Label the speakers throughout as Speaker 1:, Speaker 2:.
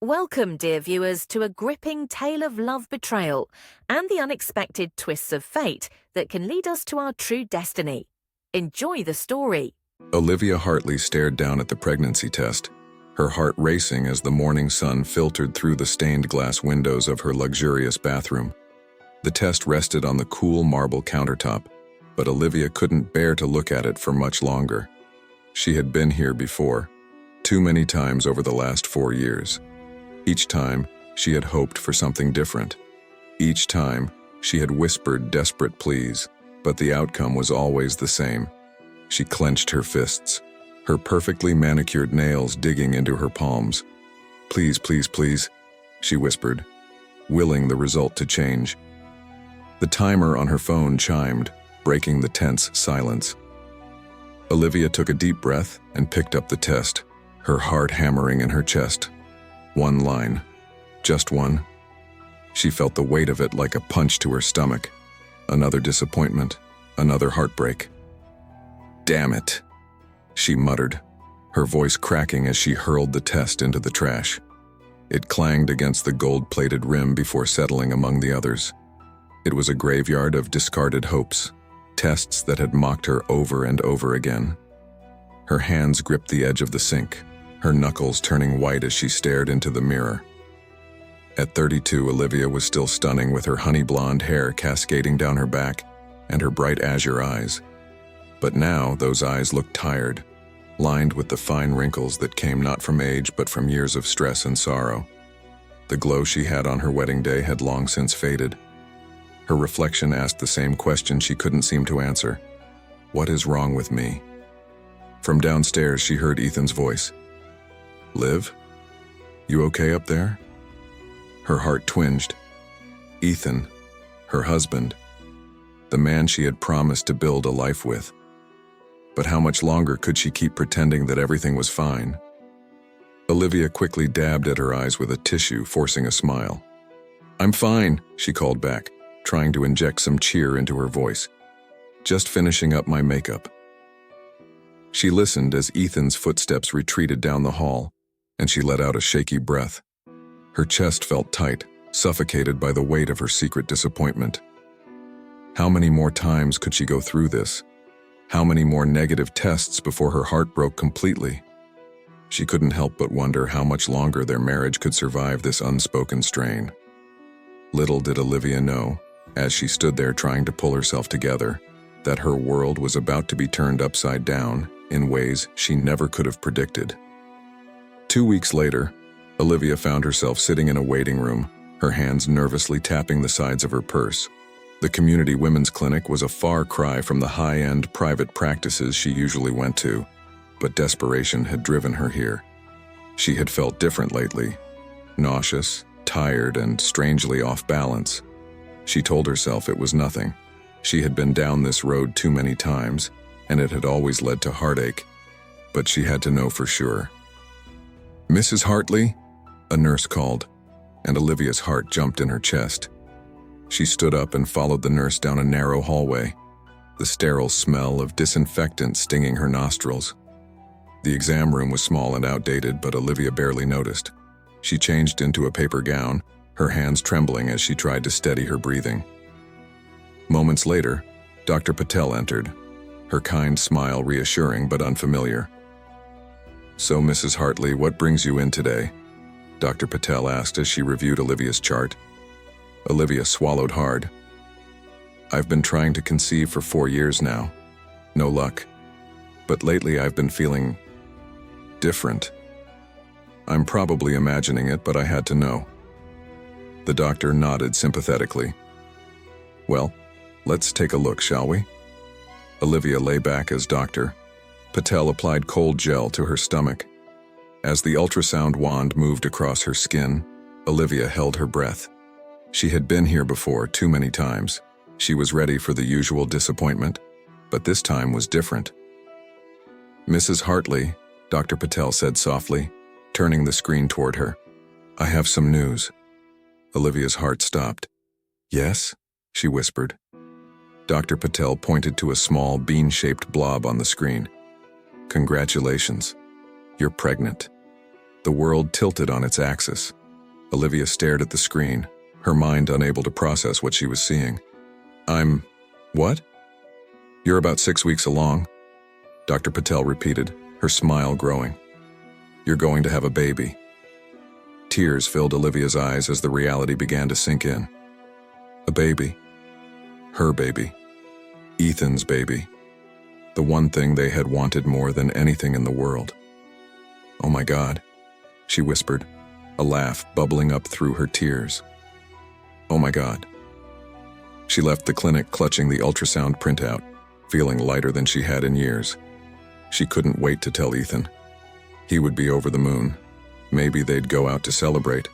Speaker 1: Welcome, dear viewers, to a gripping tale of love, betrayal, and the unexpected twists of fate that can lead us to our true destiny. Enjoy the story.
Speaker 2: Olivia Hartley stared down at the pregnancy test, her heart racing as the morning sun filtered through the stained glass windows of her luxurious bathroom. The test rested on the cool marble countertop, but Olivia couldn't bear to look at it for much longer. She had been here before, too many times over the last 4 years. Each time, she had hoped for something different. Each time, she had whispered desperate pleas, but the outcome was always the same. She clenched her fists, her perfectly manicured nails digging into her palms. "Please, please, please," she whispered, willing the result to change. The timer on her phone chimed, breaking the tense silence. Olivia took a deep breath and picked up the test, her heart hammering in her chest. One line. Just one. She felt the weight of it like a punch to her stomach. Another disappointment. Another heartbreak. "Damn it," she muttered, her voice cracking as she hurled the test into the trash. It clanged against the gold-plated rim before settling among the others. It was a graveyard of discarded hopes, tests that had mocked her over and over again. Her hands gripped the edge of the sink, her knuckles turning white as she stared into the mirror. At 32, Olivia was still stunning with her honey blonde hair cascading down her back and her bright azure eyes. But now those eyes looked tired, lined with the fine wrinkles that came not from age but from years of stress and sorrow. The glow she had on her wedding day had long since faded. Her reflection asked the same question she couldn't seem to answer. What is wrong with me? From downstairs, she heard Ethan's voice. "Liv? You okay up there?" Her heart twinged. Ethan, her husband, the man she had promised to build a life with. But how much longer could she keep pretending that everything was fine? Olivia quickly dabbed at her eyes with a tissue, forcing a smile. "I'm fine," she called back, trying to inject some cheer into her voice. "Just finishing up my makeup." She listened as Ethan's footsteps retreated down the hall, and she let out a shaky breath. Her chest felt tight, suffocated by the weight of her secret disappointment. How many more times could she go through this? How many more negative tests before her heart broke completely? She couldn't help but wonder how much longer their marriage could survive this unspoken strain. Little did Olivia know, as she stood there trying to pull herself together, that her world was about to be turned upside down in ways she never could have predicted. 2 weeks later, Olivia found herself sitting in a waiting room, her hands nervously tapping the sides of her purse. The community women's clinic was a far cry from the high-end private practices she usually went to, but desperation had driven her here. She had felt different lately, nauseous, tired, and strangely off balance. She told herself it was nothing. She had been down this road too many times, and it had always led to heartache, but she had to know for sure. "Mrs. Hartley?" a nurse called, and Olivia's heart jumped in her chest. She stood up and followed the nurse down a narrow hallway, the sterile smell of disinfectant stinging her nostrils. The exam room was small and outdated, but Olivia barely noticed. She changed into a paper gown, her hands trembling as she tried to steady her breathing. Moments later, Dr. Patel entered, her kind smile reassuring but unfamiliar. "So, Mrs. Hartley, what brings you in today?" Dr. Patel asked as she reviewed Olivia's chart. Olivia swallowed hard. "I've been trying to conceive for 4 years now. No luck. But lately I've been feeling different. I'm probably imagining it, but I had to know." The doctor nodded sympathetically. "Well, let's take a look, shall we?" Olivia lay back as Dr. Patel applied cold gel to her stomach. As the ultrasound wand moved across her skin, Olivia held her breath. She had been here before too many times. She was ready for the usual disappointment, but this time was different. "Mrs. Hartley," Dr. Patel said softly, turning the screen toward her. "I have some news." Olivia's heart stopped. "Yes?" she whispered. Dr. Patel pointed to a small bean-shaped blob on the screen. "Congratulations. You're pregnant." The world tilted on its axis. Olivia stared at the screen, her mind unable to process what she was seeing. What? You're about 6 weeks along, Dr. Patel repeated, her smile growing. You're going to have a baby. Tears filled Olivia's eyes as the reality began to sink in. A baby. Her baby. Ethan's baby. The one thing they had wanted more than anything in the world. Oh my God, she whispered, a laugh bubbling up through her tears. Oh my God. She left the clinic clutching the ultrasound printout, feeling lighter than she had in years. She couldn't wait to tell Ethan. He would be over the moon. Maybe they'd go out to celebrate,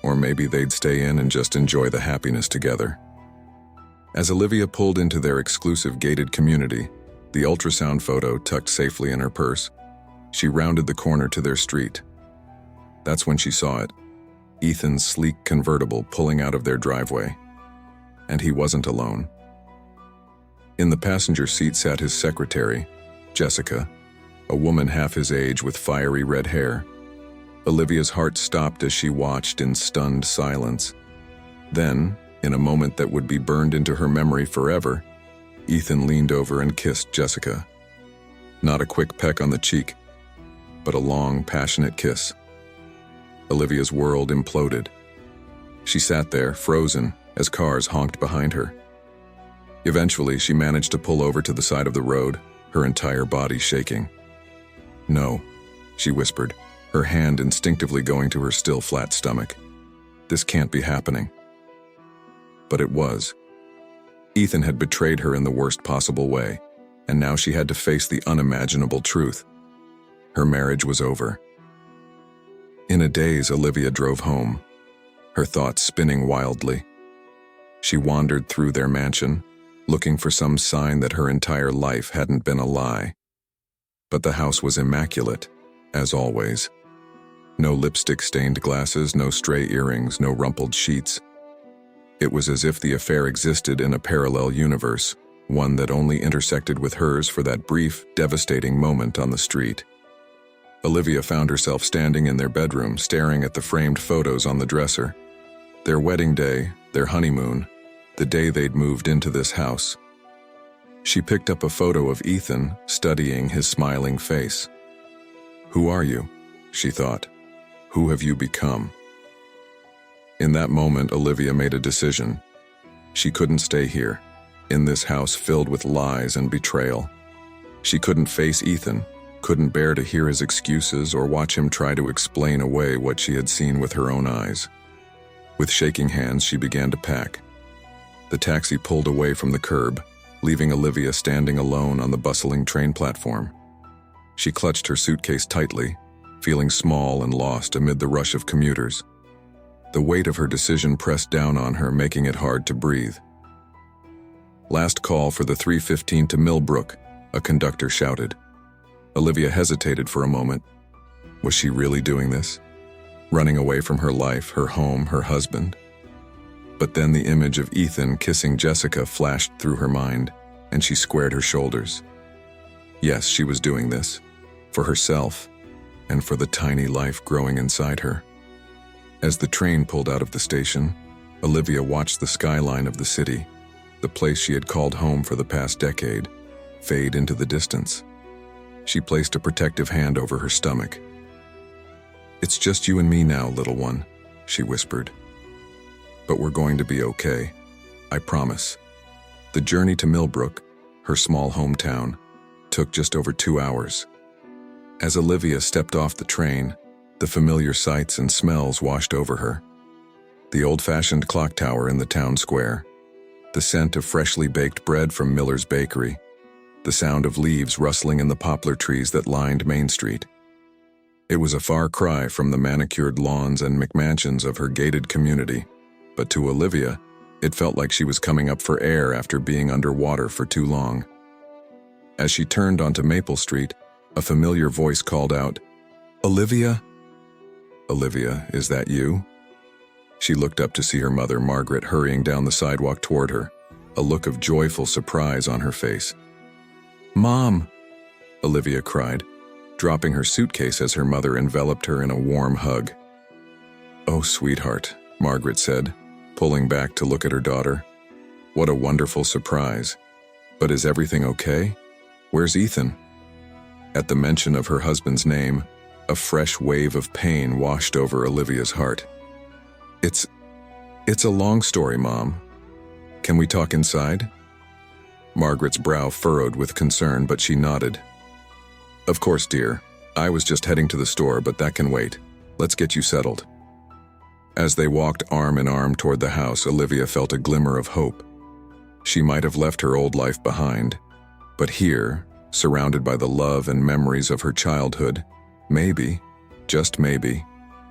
Speaker 2: or maybe they'd stay in and just enjoy the happiness together. As Olivia pulled into their exclusive gated community, the ultrasound photo tucked safely in her purse, she rounded the corner to their street. That's when she saw it, Ethan's sleek convertible pulling out of their driveway. And he wasn't alone. In the passenger seat sat his secretary, Jessica, a woman half his age with fiery red hair. Olivia's heart stopped as she watched in stunned silence. Then, in a moment that would be burned into her memory forever, Ethan leaned over and kissed Jessica. Not a quick peck on the cheek, but a long, passionate kiss. Olivia's world imploded. She sat there, frozen, as cars honked behind her. Eventually, she managed to pull over to the side of the road, her entire body shaking. No, she whispered, her hand instinctively going to her still flat stomach. This can't be happening. But it was. Ethan had betrayed her in the worst possible way, and now she had to face the unimaginable truth. Her marriage was over. In a daze, Olivia drove home, her thoughts spinning wildly. She wandered through their mansion, looking for some sign that her entire life hadn't been a lie. But the house was immaculate, as always. No lipstick-stained glasses, no stray earrings, no rumpled sheets. It was as if the affair existed in a parallel universe, one that only intersected with hers for that brief, devastating moment on the street. Olivia found herself standing in their bedroom, staring at the framed photos on the dresser. Their wedding day, their honeymoon, the day they'd moved into this house. She picked up a photo of Ethan, studying his smiling face. Who are you? She thought. Who have you become? In that moment, Olivia made a decision. She couldn't stay here, in this house filled with lies and betrayal. She couldn't face Ethan, couldn't bear to hear his excuses or watch him try to explain away what she had seen with her own eyes. With shaking hands, she began to pack. The taxi pulled away from the curb, leaving Olivia standing alone on the bustling train platform. She clutched her suitcase tightly, feeling small and lost amid the rush of commuters. The weight of her decision pressed down on her, making it hard to breathe. Last call for the 3:15 to Millbrook, a conductor shouted. Olivia hesitated for a moment. Was she really doing this? Running away from her life, her home, her husband? But then the image of Ethan kissing Jessica flashed through her mind, and she squared her shoulders. Yes, she was doing this. For herself, and for the tiny life growing inside her. As the train pulled out of the station, Olivia watched the skyline of the city, the place she had called home for the past decade, fade into the distance. She placed a protective hand over her stomach. It's just you and me now, little one, she whispered. But we're going to be okay. I promise. The journey to Millbrook, her small hometown, took just over 2 hours. As Olivia stepped off the train, the familiar sights and smells washed over her. The old-fashioned clock tower in the town square, the scent of freshly baked bread from Miller's Bakery, the sound of leaves rustling in the poplar trees that lined Main Street. It was a far cry from the manicured lawns and McMansions of her gated community, but to Olivia, it felt like she was coming up for air after being underwater for too long. As she turned onto Maple Street, a familiar voice called out, "Olivia? Olivia, is that you?" She looked up to see her mother, Margaret, hurrying down the sidewalk toward her, a look of joyful surprise on her face. "Mom!" Olivia cried, dropping her suitcase as her mother enveloped her in a warm hug. "Oh, sweetheart," Margaret said, pulling back to look at her daughter. "What a wonderful surprise. But is everything okay? Where's Ethan?" At the mention of her husband's name, a fresh wave of pain washed over Olivia's heart. It's a long story, Mom. Can we talk inside?" Margaret's brow furrowed with concern, but she nodded. "Of course, dear. I was just heading to the store, but that can wait. Let's get you settled." As they walked arm in arm toward the house, Olivia felt a glimmer of hope. She might have left her old life behind, but here, surrounded by the love and memories of her childhood, maybe, just maybe,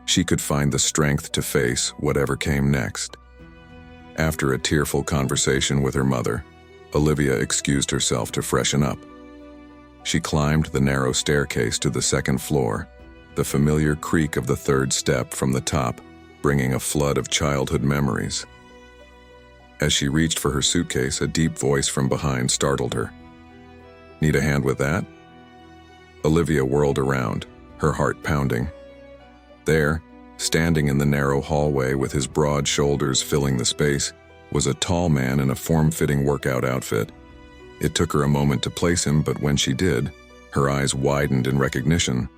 Speaker 2: she could find the strength to face whatever came next. After a tearful conversation with her mother, Olivia excused herself to freshen up. She climbed the narrow staircase to the second floor, the familiar creak of the third step from the top bringing a flood of childhood memories. As she reached for her suitcase, a deep voice from behind startled her. "Need a hand with that?" Olivia whirled around, her heart pounding. There, standing in the narrow hallway with his broad shoulders filling the space, was a tall man in a form-fitting workout outfit. It took her a moment to place him, but when she did, her eyes widened in recognition.